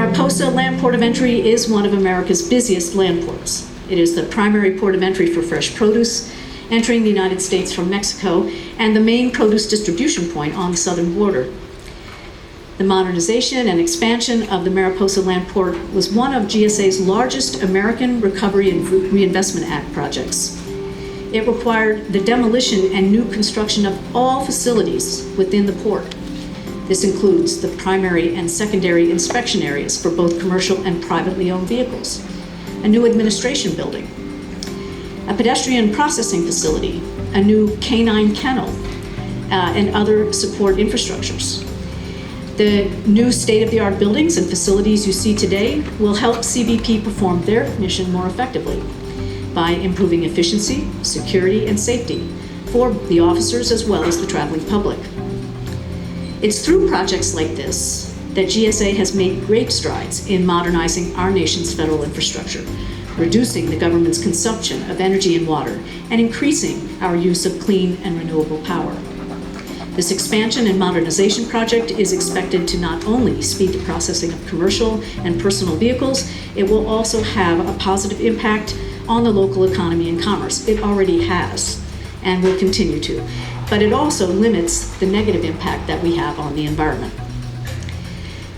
Mariposa Land Port of Entry is one of America's busiest land ports. It is the primary port of entry for fresh produce entering the United States from Mexico and the main produce distribution point on the southern border. The modernization and expansion of the Mariposa Land Port was one of GSA's largest American Recovery and Reinvestment Act projects. It required the demolition and new construction of all facilities within the port. This includes the primary and secondary inspection areas for both commercial and privately owned vehicles, a new administration building, a pedestrian processing facility, a new canine kennel, and other support infrastructures. The new state-of-the-art buildings and facilities you see today will help CBP perform their mission more effectively by improving efficiency, security, and safety for the officers as well as the traveling public. It's through projects like this that GSA has made great strides in modernizing our nation's federal infrastructure, reducing the government's consumption of energy and water, and increasing our use of clean and renewable power. This expansion and modernization project is expected to not only speed the processing of commercial and personal vehicles, it will also have a positive impact on the local economy and commerce. It already has and will continue to, but it also limits the negative impact that we have on the environment.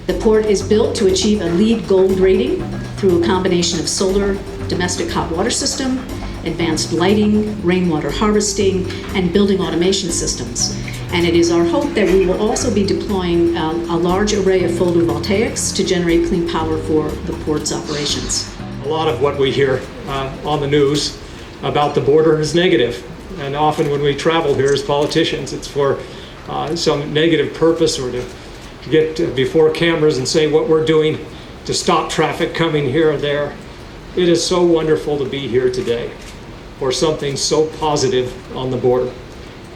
The port is built to achieve a LEED Gold rating through a combination of solar domestic hot water system, advanced lighting, rainwater harvesting, and building automation systems. And it is our hope that we will also be deploying a large array of photovoltaics to generate clean power for the port's operations. A lot of what we hear on the news about the border is negative. And often when we travel here as politicians, it's for some negative purpose or to get before cameras and say what we're doing to stop traffic coming here or there. It is so wonderful to be here today for something so positive on the border,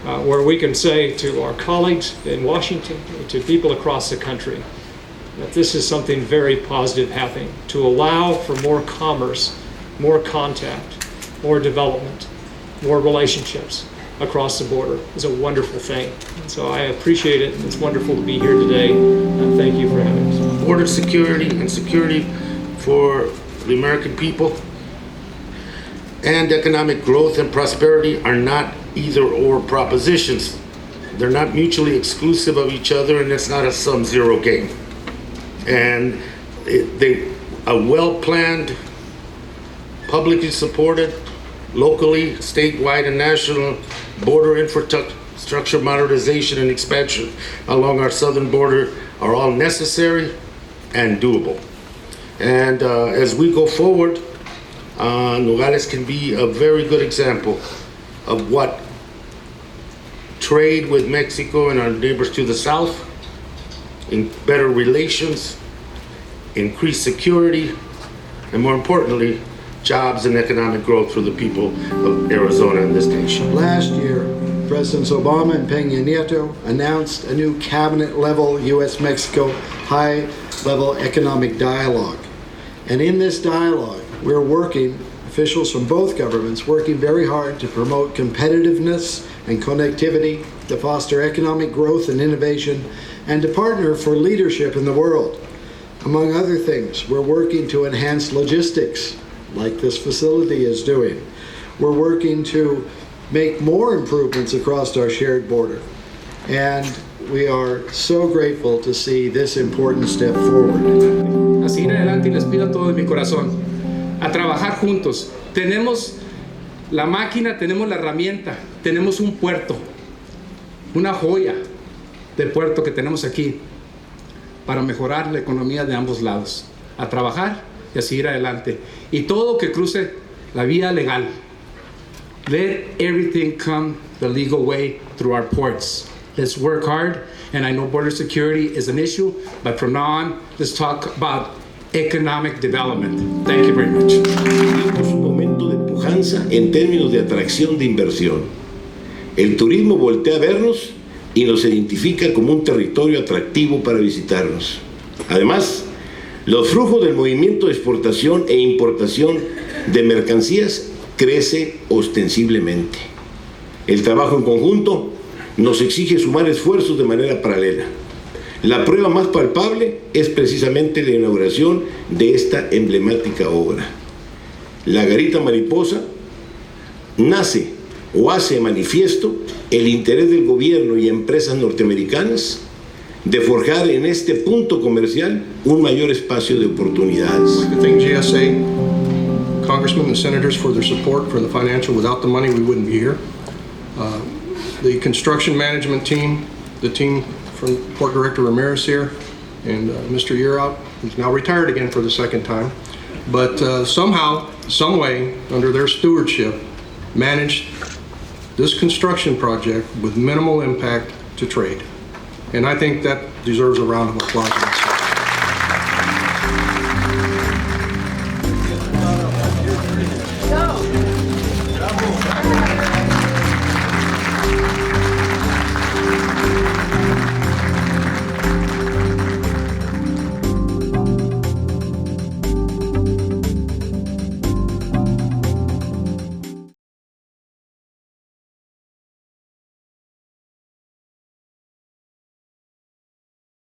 where we can say to our colleagues in Washington, to people across the country, that this is something very positive happening to allow for more commerce, more contact, more development, more relationships across the border is a wonderful thing. And so I appreciate it. It's wonderful to be here today. And thank you for having us. Border security and security for the American people and economic growth and prosperity are not either-or propositions. They're not mutually exclusive of each other, and it's not a sum-zero game. And a well-planned, publicly supported, locally, statewide, and national border infrastructure modernization and expansion along our southern border are all necessary and doable. And as we go forward, Nogales can be a very good example of what trade with Mexico and our neighbors to the south, in better relations, increased security, and more importantly, jobs and economic growth for the people of Arizona and this nation. Last year, Presidents Obama and Peña Nieto announced a new cabinet-level U.S.-Mexico high-level economic dialogue. And in this dialogue, we're working, officials from both governments, working very hard to promote competitiveness and connectivity, to foster economic growth and innovation, and to partner for leadership in the world. Among other things, we're working to enhance logistics, like this facility is doing. We're working to make more improvements across our shared border. And we are so grateful to see this important step forward. A seguir adelante y les pido todo de mi corazón, a trabajar juntos. Tenemos la máquina, tenemos la herramienta, tenemos un puerto, una joya de puerto que tenemos aquí para mejorar la economía de ambos lados. A trabajar y a seguir adelante. Y todo que cruce la vía legal. Let everything come the legal way through our ports. Let's work hard, and I know border security is an issue, but from now on, let's talk about economic development. Thank you very much. Vivimos un momento de pujanza en términos de atracción de inversión. El turismo voltea a vernos y nos identifica como un territorio atractivo para visitarnos. Además, los flujos del movimiento de exportación e importación de mercancías crece ostensiblemente. El trabajo en conjunto nos exige sumar esfuerzos de manera paralela. La prueba más palpable es precisamente la inauguración de esta emblemática obra. La garita Mariposa nace o hace manifiesto el interés del gobierno y empresas norteamericanas de forjar en este punto comercial un mayor espacio de oportunidades. I'd like to thank GSA, Congressmen and Senators for their support for the financial. Without the money, we wouldn't be here. The construction management team, the team from Port Director Ramirez here, and Mr. Yearout, who's now retired again for the second time, but somehow, some way, under their stewardship, managed this construction project with minimal impact to trade. And I think that deserves a round of applause.